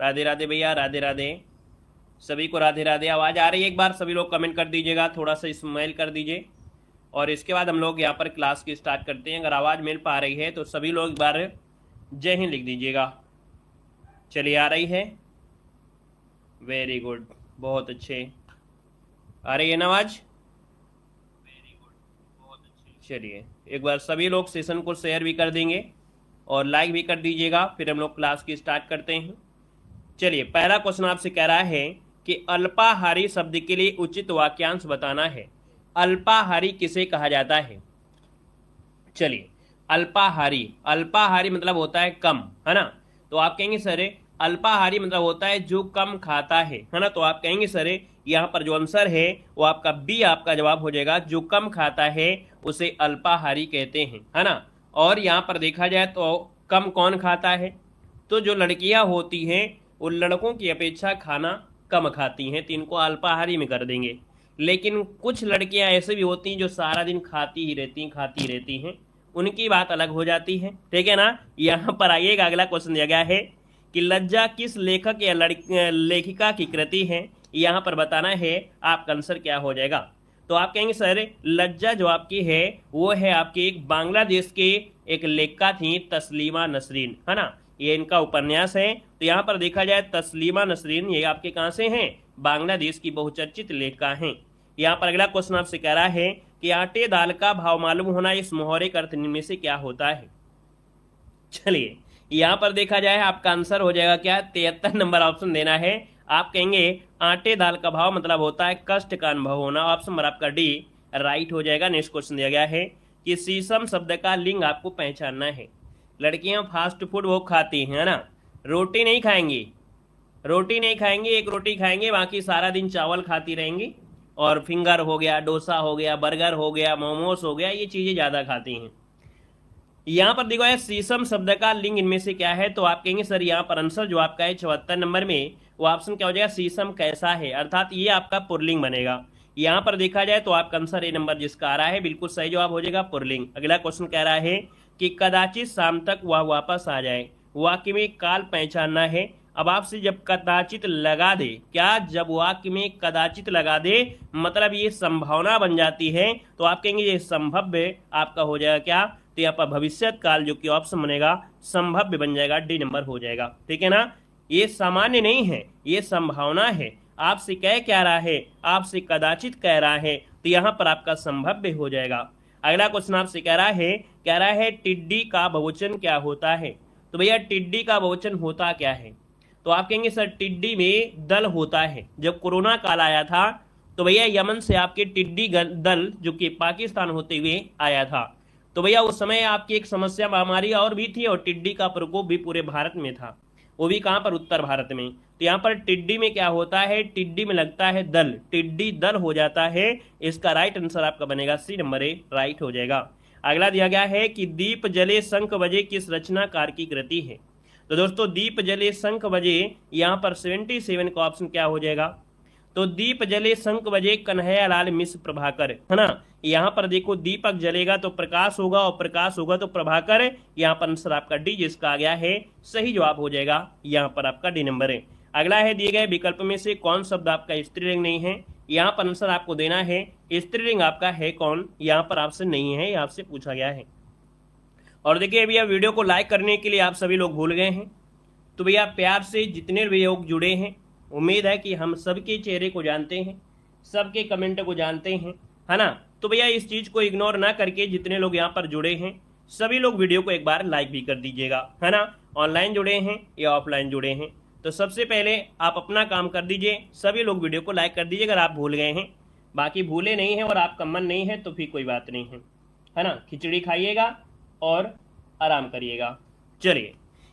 राधे राधे भैया, राधे राधे। सभी को राधे राधे। आवाज़ आ रही है? एक बार सभी लोग कमेंट कर दीजिएगा, थोड़ा सा स्माइल कर दीजिए, और इसके बाद हम लोग यहाँ पर क्लास की स्टार्ट करते हैं। अगर आवाज़ मिल पा रही है तो सभी लोग एक बार जय हिंद लिख दीजिएगा। चलिए, आ रही है? वेरी गुड, बहुत अच्छे। आ रही है ना आवाज़? वेरी गुड, बहुत अच्छे। चलिए, एक बार सभी लोग सेशन को शेयर भी कर देंगे और लाइक भी कर दीजिएगा, फिर हम लोग क्लास की स्टार्ट करते हैं। चलिए, पहला क्वेश्चन आपसे कह रहा है कि अल्पाहारी शब्द के लिए उचित वाक्यांश बताना है। अल्पाहारी किसे कहा जाता है? चलिए, अल्पाहारी, अल्पाहारी मतलब होता है कम, है ना? तो आप कहेंगे सर अल्पाहारी मतलब होता है जो कम खाता है ना? तो आप कहेंगे सर यहाँ पर जो आंसर है वो आपका बी आपका जवाब हो जाएगा। जो कम खाता है उसे अल्पाहारी कहते हैं, है ना? और यहाँ पर देखा जाए तो कम कौन खाता है? तो जो लड़कियां होती हैं वो लड़कों की अपेक्षा खाना कम खाती हैं, तो इनको अल्पाहारी में कर देंगे। लेकिन कुछ लड़कियां ऐसे भी होती हैं जो सारा दिन खाती ही रहती हैं, उनकी बात अलग हो जाती है, ठीक है ना? यहाँ पर आइएगा, अगला क्वेश्चन दिया गया है कि लज्जा किस लेखक या लेखिका की कृति है? यहाँ पर बताना है, आपका आंसर क्या हो जाएगा? तो आप कहेंगे सर लज्जा जो आपकी है वो है आपकी एक बांग्लादेश के एक लेखिका थी, तस्लीमा नसरीन, है ना? ये इनका उपन्यास है। तो यहाँ पर देखा जाए तस्लीमा नसरीन ये आपके कहाँ से हैं? बांग्लादेश की बहुचर्चित लेखिका हैं। यहाँ पर अगला क्वेश्चन आपसे कह रहा है कि आटे दाल का भाव मालूम होना इस मुहावरे का अर्थ में से क्या होता है? चलिए, यहाँ पर देखा जाए आपका आंसर हो जाएगा क्या? 73 नंबर ऑप्शन देना है। आप कहेंगे आटे दाल का भाव मतलब होता है कष्ट का अनुभव होना। ऑप्शन नंबर आपका डी राइट हो जाएगा। नेक्स्ट क्वेश्चन दिया गया है कि शीशम शब्द का लिंग आपको पहचानना है। लड़कियां फास्ट फूड वो खाती हैं, है ना? रोटी नहीं खाएंगी, रोटी नहीं खाएंगी, एक रोटी खाएंगे, बाकी सारा दिन चावल खाती रहेंगी, और फिंगर हो गया, डोसा हो गया, बर्गर हो गया, मोमोस हो गया, ये चीज़ें ज़्यादा खाती हैं। यहाँ पर देखो है शीशम शब्द का लिंग इनमें से क्या है? तो आप कहेंगे सर यहाँ पर आंसर जो आपका है 74 नंबर में, वो ऑप्शन क्या हो जाएगा? शीशम कैसा है, अर्थात ये आपका पुरलिंग बनेगा। यहाँ पर देखा जाए तो आपका आंसर ए नंबर जिसका आ रहा है बिल्कुल सही जवाब हो जाएगा, पुरलिंग। अगला क्वेश्चन कह रहा है कि कदाचित शाम तक वह वापस आ जाए, वाक्य में काल पहचानना है। अब आपसे जब कदाचित लगा दे, क्या जब वाक्य में कदाचित लगा दे मतलब ये संभावना बन जाती है, तो आप कहेंगे ये संभव्य आपका हो जाएगा क्या? तो यहाँ पर भविष्यत काल जो कि ऑप्शन बनेगा संभव्य बन जाएगा, डी नंबर हो जाएगा, ठीक है ना? ये सामान्य नहीं है, ये संभावना है। आपसे कह क्या रहा है? आपसे कदाचित कह रहा है, तो यहाँ पर आपका संभव्य हो जाएगा। अगला क्वेश्चन आपसे कह रहा है टिड्डी का बहुवचन क्या होता है? तो भैया टिड्डी का बहुवचन होता क्या है? तो आप कहेंगे सर टिड्डी में दल होता है। जब कोरोना काल आया था तो भैया यमन से आपके टिड्डी दल जो कि पाकिस्तान होते हुए आया था, तो भैया उस समय आपकी एक समस्या महामारी और भी थी, और टिड्डी का प्रकोप भी पूरे भारत में था, वो भी कहाँ पर? उत्तर भारत में। तो यहाँ पर टिड्डी में क्या होता है? टिड्डी में लगता है दल, टिड्डी दल हो जाता है। इसका राइट आंसर आपका बनेगा सी नंबर ए, राइट हो जाएगा। अगला दिया गया है कि दीप जले शंख बजे किस रचनाकार की कृति है? तो दोस्तों दीप जले शंख बजे यहाँ पर 77 का ऑप्शन क्या हो जाएगा? तो दीप जले शंख बजे कन्हैयालाल मिश्र प्रभाकर, है ना? यहाँ पर देखो दीपक जलेगा तो प्रकाश होगा, और प्रकाश होगा तो प्रभाकर। यहाँ पर आंसर आपका डी जिसका आ गया है सही जवाब हो जाएगा, यहाँ पर आपका डी नंबर है। अगला है दिए गए विकल्प में से कौन शब्द आपका स्त्रीलिंग नहीं है? यहाँ पर आंसर आपको देना है स्त्रीलिंग आपका है कौन? यहाँ पर आपसे नहीं है, आपसे पूछा गया है। और देखिए भैया वीडियो को लाइक करने के लिए आप सभी लोग भूल गए हैं, तो भैया प्यार से जितने भी लोग जुड़े हैं, उम्मीद है कि हम सबके चेहरे को जानते हैं, सबके कमेंट को जानते हैं, है ना? तो भैया इस चीज़ को इग्नोर ना करके जितने लोग यहाँ पर जुड़े हैं सभी लोग वीडियो को एक बार लाइक भी कर दीजिएगा, है ना? ऑनलाइन जुड़े हैं या ऑफलाइन जुड़े हैं, तो सबसे पहले आप अपना काम कर दीजिए, सभी लोग वीडियो को लाइक कर दीजिए अगर आप भूल गए हैं। बाकी भूले नहीं हैं और आपका मन नहीं है तो फिर कोई बात नहीं है ना? खिचड़ी खाइएगा और आराम करिएगा। चलिए,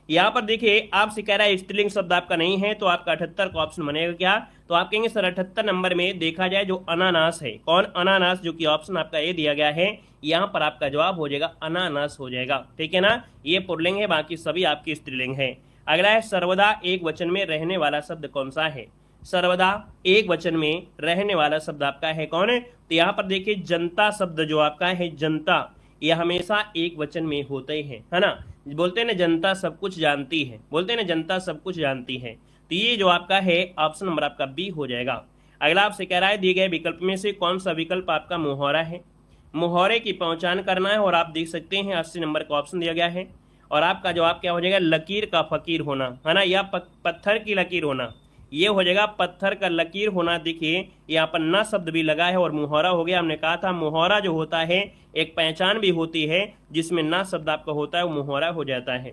यहाँ पर देखिए आपसे कह रहा है स्त्रीलिंग शब्द आपका नहीं है, तो आपका 78 का ऑप्शन बनेगा क्या? तो आप कहेंगे सर 78 नंबर में देखा जाए जो अनानास है, कौन? अनानास, जो कि ऑप्शन आपका ए दिया गया है, यहाँ पर आपका जवाब हो जाएगा अनानास हो जाएगा, ठीक है ना? ये पुल्लिंग है, बाकी सभी आपकी स्त्रीलिंग है। अगला है सर्वदा एक वचन में रहने वाला शब्द कौन सा है? सर्वदा एक वचन में रहने वाला शब्द आपका है कौन है? तो यहाँ पर देखिए जनता शब्द जो आपका है, जनता, यह हमेशा एक वचन में होते हैं, है ना? बोलते हैं ना जनता सब कुछ जानती है, बोलते हैं ना जनता सब कुछ जानती है, तो ये जो आपका है ऑप्शन नंबर आपका बी हो जाएगा। अगला आपसे कह रहा है दिए गए विकल्प में से कौन सा विकल्प आपका मुहावरा है। मुहावरे की पहचान करना है और आप देख सकते हैं 80 नंबर का ऑप्शन दिया गया है और आपका जवाब क्या हो जाएगा, लकीर का फकीर होना, है ना, या पत्थर की लकीर होना, ये हो जाएगा पत्थर का लकीर होना। देखिए यहाँ पर न शब्द भी लगा है और मुहावरा हो गया। हमने कहा था मुहावरा जो होता है एक पहचान भी होती है, जिसमें न शब्द आपका होता है वो मुहावरा हो जाता है।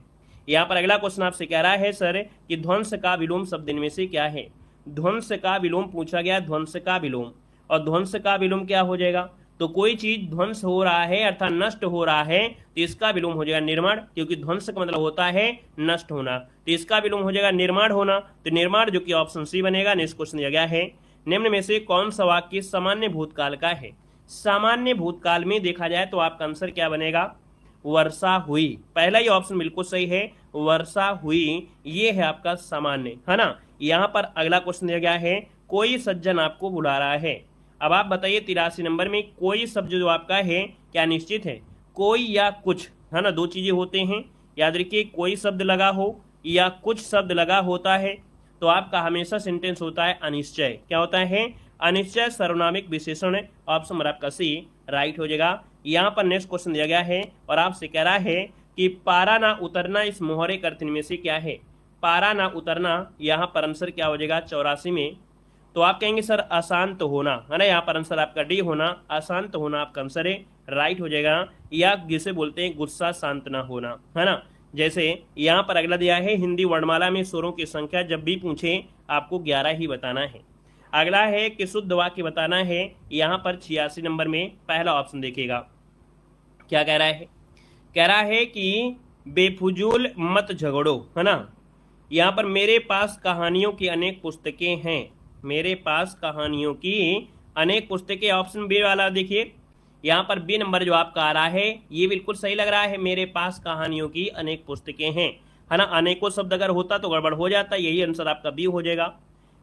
यहाँ पर अगला क्वेश्चन आपसे कह रहा है सर कि ध्वंस का विलोम शब्द इनमें से क्या है। ध्वंस का विलोम पूछा गया, ध्वंस का विलोम, और ध्वंस का विलोम क्या हो जाएगा, तो कोई चीज ध्वंस हो रहा है अर्थात नष्ट हो रहा है तो इसका विलोम हो जाएगा निर्माण, क्योंकि ध्वंस का मतलब होता है नष्ट होना, तो इसका विलोम हो जाएगा निर्माण होना। तो निर्माण जो कि ऑप्शन सी बनेगा। नेक्स्ट क्वेश्चन दिया गया है निम्न में से कौन सा वाक्य सामान्य भूतकाल का है। सामान्य भूतकाल में देखा जाए तो आपका आंसर क्या बनेगा, वर्षा हुई। पहला ही ऑप्शन बिल्कुल सही है, वर्षा हुई, ये है आपका सामान्य, है ना। यहाँ पर अगला क्वेश्चन दिया गया है कोई सज्जन आपको बुला रहा है। अब आप बताइए 83 नंबर में कोई शब्द जो आपका है क्या निश्चित है, कोई या कुछ, है ना, दो चीजें होते हैं, याद रखिए कोई शब्द लगा हो या कुछ शब्द लगा होता है तो आपका हमेशा सेंटेंस होता है अनिश्चय। क्या होता है, अनिश्चय सर्वनामिक विशेषण है। ऑप्शन नंबर आपका सी राइट हो जाएगा। यहाँ पर नेक्स्ट क्वेश्चन दिया गया है और आपसे कह रहा है कि पारा ना उतरना इस मुहावरे के अर्थ में से क्या है। पारा ना उतरना, यहाँ पर आंसर क्या हो जाएगा 84 में, तो आप कहेंगे सर अशांत होना, है ना, यहाँ पर आंसर आपका डी होना, अशांत होना आपका आंसर है, राइट हो जाएगा। या जिसे बोलते हैं गुस्सा शांत ना होना, है ना। जैसे यहाँ पर अगला दिया है हिंदी वर्णमाला में स्वरों की संख्या जब भी पूछे आपको 11 ही बताना है। अगला है कि शुद्ध वाक्य बताना है। यहाँ पर 86 नंबर में पहला ऑप्शन देखिएगा क्या कह रहा है, कह रहा है कि बेफुजूल मत झगड़ो, है ना। यहाँ पर मेरे पास कहानियों की अनेक पुस्तकें हैं, मेरे पास कहानियों की अनेक पुस्तकें, ऑप्शन बी वाला देखिए। यहाँ पर बी नंबर जो आपका आ रहा है ये बिल्कुल सही लग रहा है, मेरे पास कहानियों की अनेक पुस्तकें हैं, है ना। अनेकों शब्द अगर होता तो गड़बड़ हो जाता, यही आंसर आपका बी हो जाएगा।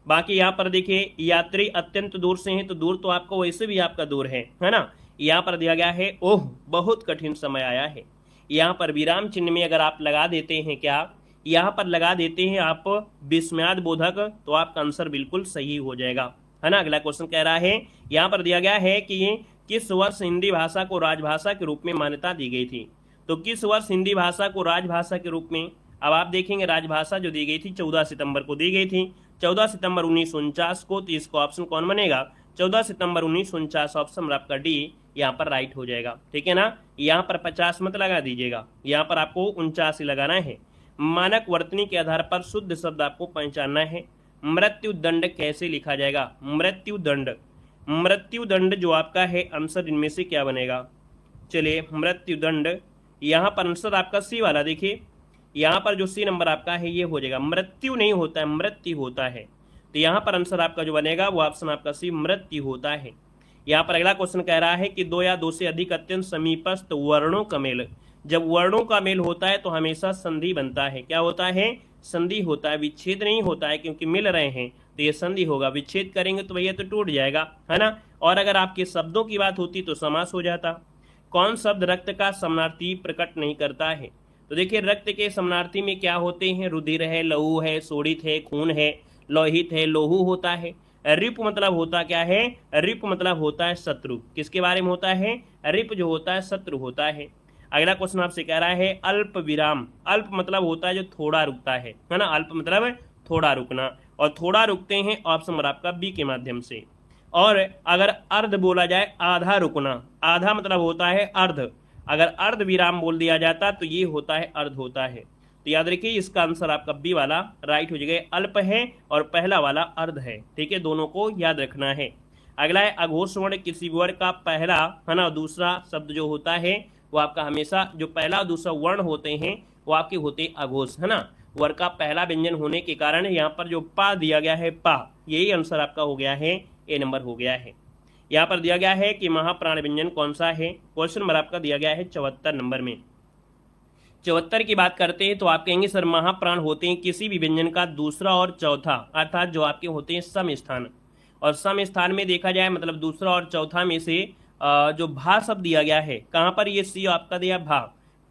बाकी यहाँ पर देखिए यात्री अत्यंत दूर से हैं, तो दूर तो आपको वैसे भी आपका दूर है ना। यहाँ पर दिया गया है ओह बहुत कठिन समय आया है। यहाँ पर विराम चिन्ह में अगर आप लगा देते हैं, क्या यहाँ पर लगा देते हैं आप विस्मयाद बोधक, तो आपका आंसर बिल्कुल सही हो जाएगा, है ना। अगला क्वेश्चन कह रहा है यहाँ पर दिया गया है कि किस वर्ष हिंदी भाषा को राजभाषा के रूप में मान्यता दी गई थी। तो किस वर्ष हिंदी भाषा को राजभाषा के रूप में, अब आप देखेंगे राजभाषा जो दी गई थी 14 सितंबर को दी गई थी, 14 सितंबर 1949 को, तो इसका ऑप्शन कौन बनेगा, 14 सितंबर 1949 ऑप्शन आपका डी यहाँ पर राइट हो जाएगा, ठीक है ना। यहाँ पर 50 मत लगा दीजिएगा, यहाँ पर आपको 49 ही लगाना है। मानक वर्तनी के आधार पर शुद्ध शब्द आपको पहचानना है। मृत्यु दंड कैसे लिखा जाएगा, मृत्यु दंड, मृत्यु दंड जो आपका है आंसर इनमें से क्या बनेगा, चलिए मृत्यु दंड, यहाँ पर आंसर आपका सी वाला देखिए, यहाँ पर जो सी नंबर आपका है ये हो जाएगा, मृत्यु नहीं होता है मृत्यु होता है, तो यहाँ पर आंसर आपका जो बनेगा वो ऑप्शन आपका सी मृत्यु होता है। यहाँ पर अगला क्वेश्चन कह रहा है कि दो या दो से अधिक अत्यंत समीपस्थ वर्णों का मेल, जब वर्णों का मेल होता है तो हमेशा संधि बनता है, क्या होता है, संधि होता है, विच्छेद नहीं होता है, क्योंकि मिल रहे हैं तो ये संधि होगा, विच्छेद करेंगे तो भैया तो टूट जाएगा, है ना। और अगर आपके शब्दों की बात होती तो समास हो जाता। कौन शब्द रक्त का समानार्थी प्रकट नहीं करता है, तो देखिए रक्त के समानार्थी में क्या होते हैं, रुधिर है, लहू है, शोणित है, खून है, लोहित है, लोहू होता है। रिप मतलब होता क्या है, रिप मतलब होता है शत्रु, किसके बारे में होता है, रिप जो होता है शत्रु होता है। अगला क्वेश्चन आपसे कह रहा है अल्प विराम, अल्प मतलब होता है जो थोड़ा रुकता है ना, अल्प मतलब थोड़ा रुकना, और थोड़ा रुकते हैं ऑप्शन नंबर आपका बी के माध्यम से। और अगर अर्ध बोला जाए आधा रुकना, आधा मतलब होता है अर्ध, अगर अर्ध विराम बोल दिया जाता तो ये होता है अर्ध होता है, तो याद रखिए इसका आंसर आपका बी वाला राइट हो जाएगा, अल्प है और पहला वाला अर्ध है, ठीक है, दोनों को याद रखना है। अगला है अघोष वर्ण किसी वर्ण का पहला, है ना, दूसरा शब्द जो होता है वो आपका हमेशा जो पहला और दूसरा वर्ण होते हैं वो आपके होते अघोष, है ना। वर्ण का पहला व्यंजन होने के कारण यहाँ पर जो पा दिया गया है पा, यही आंसर आपका हो गया है, ए नंबर हो गया है। यहाँ पर दिया गया है कि महाप्राण व्यंजन कौन सा है, क्वेश्चन नंबर आपका दिया गया है 74 नंबर में। 74 की बात करते हैं तो आप कहेंगे सर महाप्राण होते हैं किसी भी व्यंजन का दूसरा और चौथा, अर्थात जो आपके होते हैं सम स्थान, और सम स्थान में देखा जाए मतलब दूसरा और चौथा में से जो भा शब्द दिया गया है, कहाँ पर ये सी आपका दिया भा,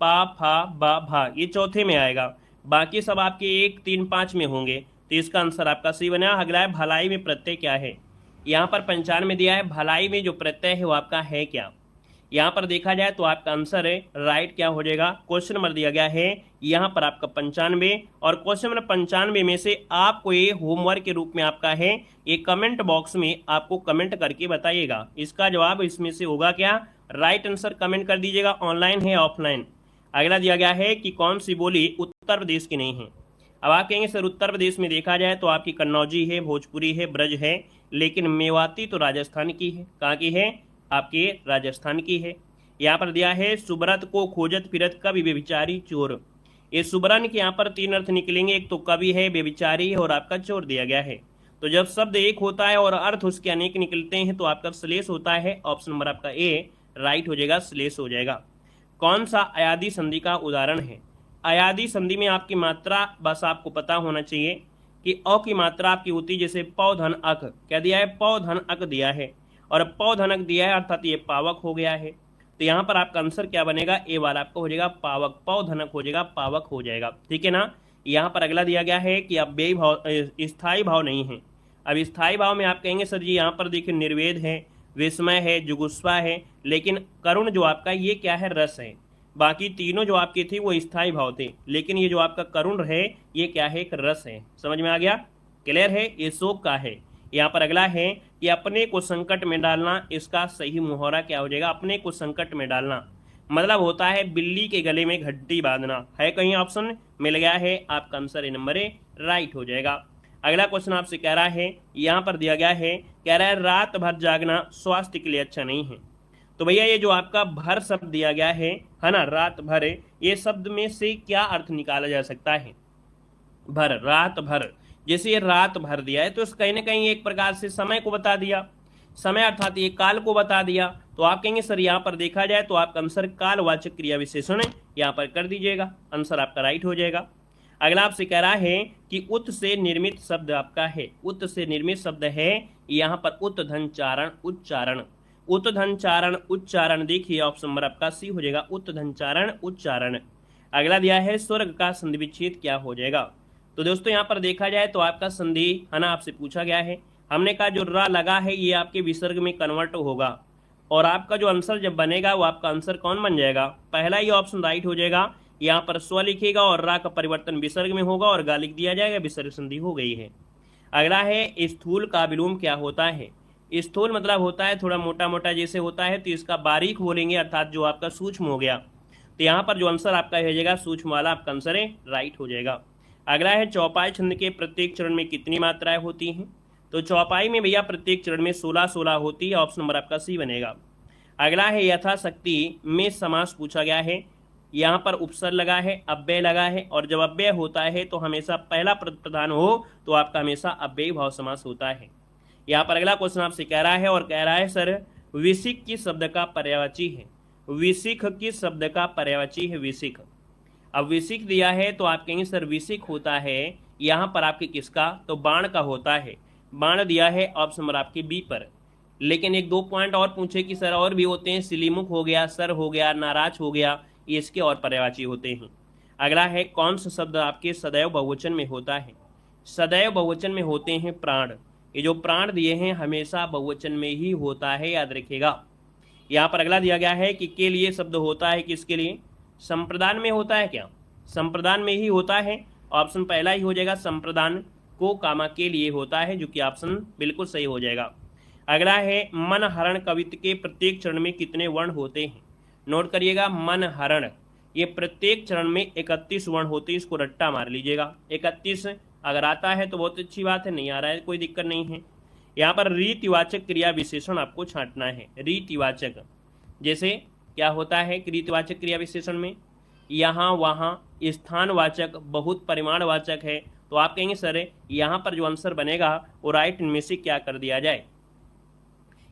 पा फा बा भा, ये चौथे में आएगा, बाकी सब आपके 1 3 5 में होंगे, तो इसका आंसर आपका सी बना। अगला है भलाई में प्रत्यय क्या है। यहाँ पर 95 दिया है, भलाई में जो प्रत्यय है वो आपका है क्या। यहाँ पर देखा जाए तो आपका आंसर है राइट क्या हो जाएगा। क्वेश्चन नंबर दिया गया है यहाँ पर आपका 95 और क्वेश्चन नंबर 95 में से आपको ये होमवर्क के रूप में आपका है, ये कमेंट बॉक्स में आपको कमेंट करके बताइएगा इसका जवाब इसमें से होगा क्या। राइट आंसर कमेंट कर दीजिएगा, ऑनलाइन है ऑफलाइन। अगला दिया गया है कि कौन सी बोली उत्तर प्रदेश की नहीं है। अब आप कहेंगे सर उत्तर प्रदेश में देखा जाए तो आपकी कन्नौजी है, भोजपुरी है, ब्रज है, लेकिन मेवाती तो राजस्थान की है। कहाँ की है, आपके राजस्थान की है। यहाँ पर दिया है सुब्रत को खोजत फिरत कवि व्यभिचारी चोर। ये सुब्रन के यहाँ पर 3 अर्थ निकलेंगे, एक तो कवि है, व्यभिचारी है और आपका चोर दिया गया है। तो जब शब्द एक होता है और अर्थ उसके अनेक निकलते हैं तो आपका श्लेष होता है। ऑप्शन नंबर आपका ए राइट हो जाएगा, श्लेष हो जाएगा। कौन सा अयादी संधि का उदाहरण है। अयादी संधि में आपकी मात्रा बस आपको पता होना चाहिए कि अ की मात्रा आपकी होती है जैसे पौ धन अक, क्या दिया है, पौ धन अक दिया है और पौ धन अक दिया है अर्थात ये पावक हो गया है। तो यहाँ पर आपका आंसर क्या बनेगा, ए वाला आपका हो जाएगा पावक, पौ धनक हो जाएगा पावक हो जाएगा, ठीक है ना। यहाँ पर अगला दिया गया है कि अब व्यय भाव स्थायी भाव नहीं है। अब स्थायी भाव में आप कहेंगे सर जी यहाँ पर देखिए निर्वेद है, विस्मय है, जुगुस्सा है, लेकिन करुण जो आपका ये क्या है, रस है। बाकी तीनों जो आपके थे वो स्थायी भाव थे, लेकिन ये जो आपका करुण है ये क्या है, एक रस है। समझ में आ गया, क्लियर है, ये शोक का है। यहाँ पर अगला है कि अपने को संकट में डालना, इसका सही मुहावरा क्या हो जाएगा, अपने को संकट में डालना मतलब होता है बिल्ली के गले में घंटी बांधना। है कहीं ऑप्शन मिल गया है, आपका answer A number A right हो जाएगा। अगला क्वेश्चन आपसे कह रहा है, यहाँ पर दिया गया है, कह रहा है रात भर जागना स्वास्थ्य के लिए अच्छा नहीं है। तो भैया ये जो आपका भर शब्द दिया गया है ना, रात भर, ये शब्द में से क्या अर्थ निकाला जा सकता है। भर, रात भर, जैसे ये रात भर दिया है तो कहीं ना कहीं एक प्रकार से समय को बता दिया, समय अर्थात ये काल को बता दिया। तो आप कहेंगे सर यहाँ पर देखा जाए तो आपका आंसर कालवाचक क्रिया विशेषण यहाँ पर कर दीजिएगा, आंसर आपका राइट हो जाएगा। अगला आपसे कह रहा है कि उत से निर्मित शब्द आपका है, उत से निर्मित शब्द है यहाँ पर उत धन चारण उच्चारण, उत धन चारण उच्चारण, देखिए ऑप्शन नंबर आपका सी हो जाएगा, उत धन चारण उच्चारण। अगला दिया है स्वर्ग का संधि विच्छेद क्या हो जाएगा। तो दोस्तों यहाँ पर देखा जाए तो आपका संधि है ना, आपसे पूछा गया है, हमने कहा जो रा लगा है ये आपके विसर्ग में कन्वर्ट होगा और आपका जो आंसर जब बनेगा वो आपका आंसर कौन बन जाएगा, पहला ही ऑप्शन राइट हो जाएगा। यहाँ पर स्व लिखेगा और रा का परिवर्तन विसर्ग में होगा और गा लिख दिया जाएगा, विसर्ग संधि हो गई है। अगला है स्थूल का विलोम क्या होता है। स्थूल मतलब होता है थोड़ा मोटा मोटा जैसे होता है, तो इसका बारीक बोलेंगे अर्थात जो आपका सूक्ष्म हो गया। तो यहाँ पर जो आंसर आपका हो जाएगा सूक्ष्म वाला आपका आंसर है राइट हो जाएगा। अगला है चौपाई छंद के प्रत्येक चरण में कितनी मात्राएं होती हैं। तो चौपाई में भैया प्रत्येक चरण में 16 होती है, ऑप्शन नंबर आपका सी बनेगा। अगला है यथाशक्ति में समास पूछा गया है, यहाँ पर उपसर्ग लगा है, अव्यय लगा है और जब अव्यय होता है तो हमेशा पहला पद प्रधान हो तो आपका हमेशा अव्ययी भाव समास होता है। यहाँ पर अगला क्वेश्चन आपसे कह रहा है और कह रहा है सर विसिक किस शब्द का पर्यायवाची है, विसिक किस शब्द का पर्यायवाची है, विसिक। अब विसिक दिया है तो आप कहेंगे सर विसिक होता है यहाँ पर आपके किसका, तो बाण का होता है, बाण दिया है ऑप्शन नंबर आपके बी पर। लेकिन एक दो पॉइंट और पूछे कि सर और भी होते हैं, सिलीमुख हो गया, सर हो गया, नाराज हो गया, ये इसके और पर्यायवाची होते हैं। अगला है कौन सा शब्द आपके सदैव बहुवचन में होता है। सदैव बहुवचन में होते हैं प्राण, ये जो प्राण दिए हैं हमेशा बहुवचन में ही होता है, याद रखिएगा। यहाँ पर अगला दिया गया है कि के लिए शब्द होता है किसके लिए, संप्रदान में होता है क्या, संप्रदान में ही होता है, ऑप्शन पहला ही हो जाएगा, संप्रदान को कामा के लिए होता है, जो कि ऑप्शन बिल्कुल सही हो जाएगा। अगला है मन हरण कवित्व के प्रत्येक चरण में कितने वर्ण होते हैं। नोट करिएगा, मन हरण ये प्रत्येक चरण में 31 वर्ण होते हैं, इसको रट्टा मार लीजिएगा। 31 अगर आता है तो बहुत अच्छी बात है, नहीं आ रहा है कोई दिक्कत नहीं है। यहाँ पर रीतिवाचक क्रिया विशेषण आपको छांटना है। रीतिवाचक जैसे क्या होता है रीतिवाचक क्रिया विशेषण में, यहाँ वहाँ, स्थानवाचक, बहुत परिमाणवाचक है। तो आप कहेंगे सर यहाँ पर जो आंसर बनेगा वो राइट इनमें से क्या कर दिया जाए।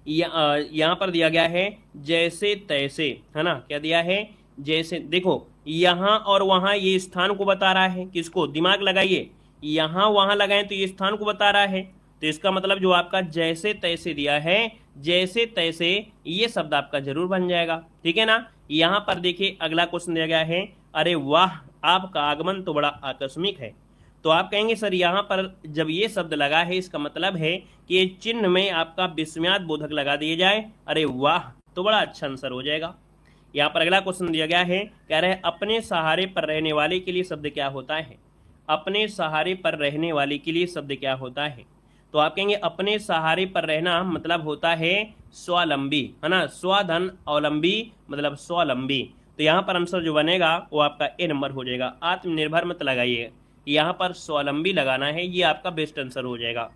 यहाँ पर दिया गया है जैसे तैसे, है ना, क्या दिया है जैसे। देखो यहाँ और वहाँ ये स्थान को बता रहा है, किसको, दिमाग लगाइए, यहाँ वहाँ लगाएं तो ये स्थान को बता रहा है, तो इसका मतलब जो आपका जैसे तैसे दिया है, जैसे तैसे ये शब्द आपका जरूर बन जाएगा, ठीक है ना। यहाँ पर देखिए अगला क्वेश्चन दिया गया है, अरे वाह आपका आगमन तो बड़ा आकस्मिक है। तो आप कहेंगे सर यहाँ पर जब ये शब्द लगा है इसका मतलब है कि ये चिन्ह में आपका विस्मयाद बोधक लगा दिए जाए। अरे वाह, तो बड़ा अच्छा आंसर हो जाएगा। यहाँ पर अगला क्वेश्चन दिया गया है, कह रहे हैं अपने सहारे पर रहने वाले के लिए शब्द क्या होता है। अपने सहारे पर रहने वाले के लिए शब्द क्या होता है। तो आप कहेंगे अपने सहारे पर रहना मतलब होता है स्वावलंबी, है ना। स्वधन अवलंबी मतलब स्वावलंबी। तो यहाँ पर आंसर जो बनेगा वो आपका ए नंबर हो जाएगा। आत्मनिर्भर मत लगाइए, यहाँ पर स्वावलंबी लगाना है, ये आपका बेस्ट आंसर हो जाएगा।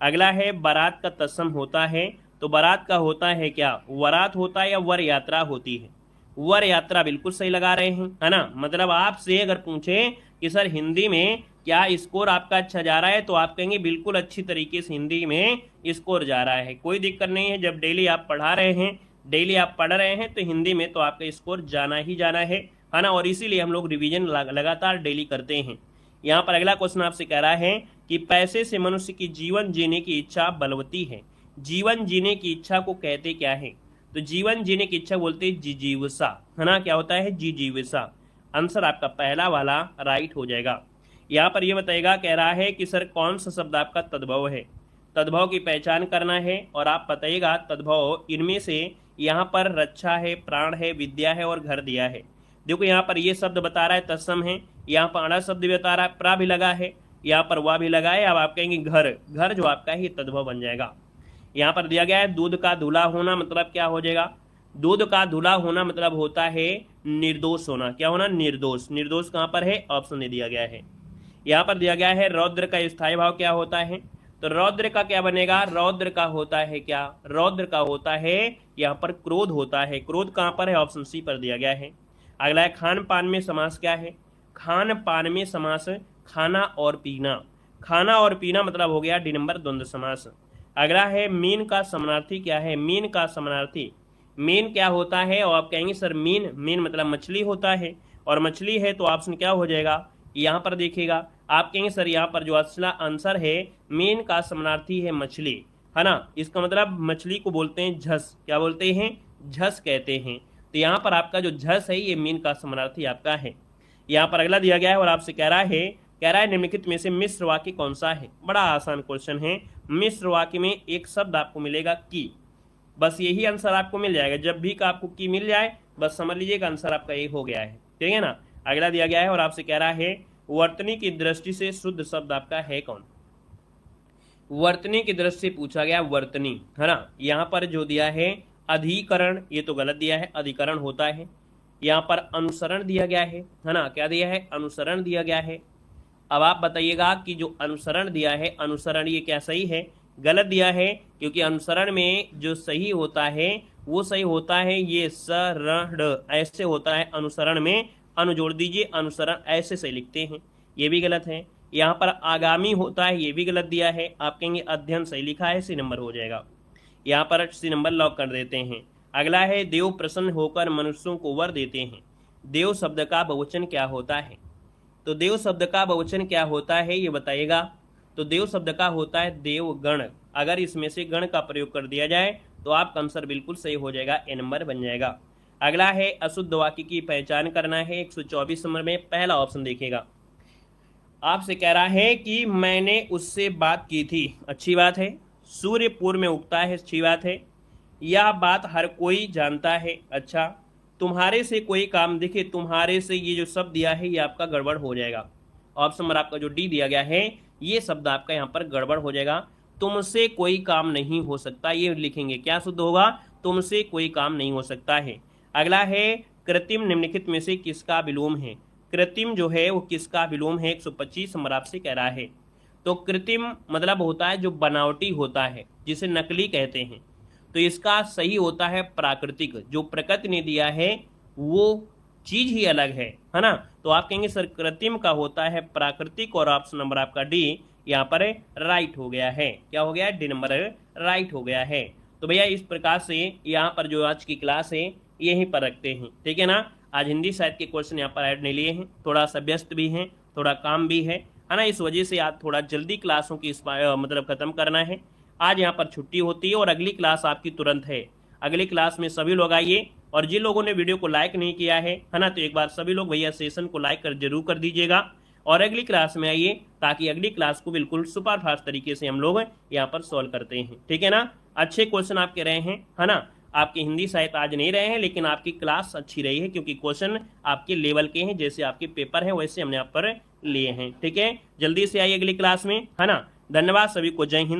अगला है बारात का तत्सम होता है। तो बारात का होता है क्या, वरात होता है या वर यात्रा होती है। वर यात्रा बिल्कुल सही लगा रहे हैं, है ना। मतलब आपसे अगर पूछे कि सर हिंदी में क्या स्कोर आपका अच्छा जा रहा है, तो आप कहेंगे बिल्कुल अच्छी तरीके से हिंदी में स्कोर जा रहा है, कोई दिक्कत नहीं है। जब डेली आप पढ़ा रहे हैं, डेली आप पढ़ रहे हैं, तो हिंदी में तो आपका स्कोर जाना ही जाना है ना। और इसीलिए हम लोग रिवीजन लगातार डेली करते हैं। यहाँ पर अगला क्वेश्चन आपसे कह रहा है कि पैसे से मनुष्य की जीवन जीने की इच्छा बलवती है। जीवन जीने की इच्छा को कहते क्या है। तो जीवन जीने की इच्छा बोलते हैं जिजीविका, है ना। क्या होता है, जिजीविका। आंसर आपका पहला वाला राइट हो जाएगा। यहाँ पर यह बताएगा, कह रहा है कि सर कौन सा शब्द आपका तद्भव है। तद्भव की पहचान करना है और आप बताइएगा तद्भव इनमें से यहाँ पर रक्षा है, प्राण है, विद्या है और घर दिया है। देखो यहाँ पर ये शब्द बता रहा है तत्सम है, यहाँ पर अड़ा शब्द भी बता रहा है, प्रा भी लगा है, यहाँ पर वह भी लगा है। अब आप कहेंगे घर, घर जो आपका है ये तद्भव बन जाएगा। यहाँ पर दिया गया है दूध का धुला होना मतलब क्या हो जाएगा। दूध का धुला होना मतलब होता है निर्दोष होना। क्या होना, निर्दोष। निर्दोष कहाँ पर है, ऑप्शन दे दिया गया है। यहाँ पर दिया गया है रौद्र का स्थायी भाव क्या होता है। तो रौद्र का क्या बनेगा, रौद्र का होता है क्या, रौद्र का होता है यहाँ पर क्रोध होता है। क्रोध कहाँ पर है, ऑप्शन सी पर दिया गया है। अगला है खान पान में समास क्या है। खान पान में समास खाना और पीना। खाना और पीना मतलब हो गया डी नंबर द्वंद्व समास। अगला है मीन का समानार्थी क्या है। मीन का समानार्थी, मीन क्या होता है, और आप कहेंगे सर मीन, मीन मतलब मछली होता है, और मछली है तो ऑप्शन क्या हो जाएगा, यहाँ पर देखिएगा। आप कहेंगे सर यहाँ पर जो असला आंसर है मीन का समानार्थी है मछली, है ना। इसका मतलब मछली को बोलते हैं झस। क्या बोलते हैं, झस कहते हैं। तो यहाँ पर आपका जो झस है ये मीन का समानार्थी आपका है। यहाँ पर अगला दिया गया है और आपसे कह रहा है निम्नलिखित में से मिश्र वाक्य कौन सा है। बड़ा आसान क्वेश्चन है। मिश्र वाक्य में एक शब्द आपको मिलेगा की, बस यही आंसर आपको मिल जाएगा। जब भी का आपको की मिल जाए बस समझ लीजिएगा आंसर आपका ये हो गया है, ठीक है ना। अगला दिया गया है और आपसे कह रहा है वर्तनी की दृष्टि से शुद्ध शब्द आपका है कौन। वर्तनी की दृष्टि से पूछा गया वर्तनी, है ना। यहाँ पर जो दिया है अधिकरण, ये तो गलत दिया है, अधिकरण होता है। यहाँ पर अनुसरण दिया गया है ना। क्या दिया है, अनुसरण दिया गया है। अब आप बताइएगा कि जो अनुसरण दिया है, अनुसरण ये क्या सही है, गलत दिया है। क्योंकि अनुसरण में जो सही होता है वो सही होता है ये सरण, ऐसे होता है। अनुसरण में अनु जोड़ दीजिए, अनुसरण ऐसे सही लिखते हैं, ये भी गलत है। यहाँ पर आगामी होता है, ये भी गलत दिया है। आप कहेंगे अध्ययन सही लिखा है, सी नंबर हो जाएगा। यहाँ पर सी नंबर लॉक कर देते हैं। अगला है देव प्रसन्न होकर मनुष्यों को वर देते हैं। देव शब्द का बहुवचन क्या होता है। तो देव शब्द का बहुवचन क्या होता है ये बताइएगा। तो देव शब्द का होता है देवगण। अगर इसमें से गण का प्रयोग कर दिया जाए तो आपका आंसर बिल्कुल सही हो जाएगा, ए नंबर बन जाएगा। अगला है अशुद्ध वाक्य की पहचान करना है। 124 नंबर में पहला ऑप्शन देखिएगा। आपसे कह रहा है कि मैंने उससे बात की थी, अच्छी बात है। सूर्य पूर्व में उगता है, अच्छी बात है। यह बात हर कोई जानता है, अच्छा। तुम्हारे से कोई काम दिखे, तुम्हारे से ये जो शब्द दिया है ये आपका गड़बड़ हो जाएगा। ऑप्शन नंबर आपका जो डी दिया गया है ये शब्द आपका यहाँ पर गड़बड़ हो जाएगा। तुमसे कोई काम नहीं हो सकता, ये लिखेंगे, क्या शुद्ध होगा, तुमसे कोई काम नहीं हो सकता है। अगला है कृत्रिम निम्नलिखित में से किसका विलोम है। कृत्रिम जो है वो किसका विलोम है, 125 नंबर आपसे कह रहा है। तो कृत्रिम मतलब होता है जो बनावटी होता है, जिसे नकली कहते हैं। तो इसका सही होता है प्राकृतिक, जो प्रकृति ने दिया है वो चीज ही अलग है ना। तो आप कहेंगे सर कृत्रिम का होता है प्राकृतिक, और ऑप्शन नंबर आपका डी यहाँ पर राइट हो गया है। क्या हो गया है, डी नंबर राइट हो गया है। तो भैया इस प्रकार से यहाँ पर जो आज की क्लास है यहीं पर रखते हैं, ठीक है ना। आज हिंदी साहित्य के क्वेश्चन यहाँ पर ऐड नहीं लिए हैं, थोड़ा सा व्यस्त भी हैं, थोड़ा काम भी है ना। इस वजह से आज थोड़ा जल्दी क्लासों की मतलब खत्म करना है। आज यहाँ पर छुट्टी होती है और अगली क्लास आपकी तुरंत है। अगली क्लास में सभी लोग आइए, और जिन लोगों ने वीडियो को लाइक नहीं किया है ना, तो एक बार सभी लोग भैया सेशन को लाइक कर जरूर कर दीजिएगा। और अगली क्लास में आइए, ताकि अगली क्लास को बिल्कुल सुपर फास्ट तरीके से हम लोग यहाँ पर सॉल्व करते हैं। ठीक है ना, अच्छे क्वेश्चन आपके रहे हैं, है ना। आपके हिंदी साहित्य आज नहीं रहे हैं, लेकिन आपकी क्लास अच्छी रही है, क्योंकि क्वेश्चन आपके लेवल के हैं, जैसे आपके पेपर हैं वैसे हमने यहाँ पर लिए हैं। ठीक है, जल्दी से आइए अगली क्लास में, है ना। धन्यवाद सभी को, जय हिंद।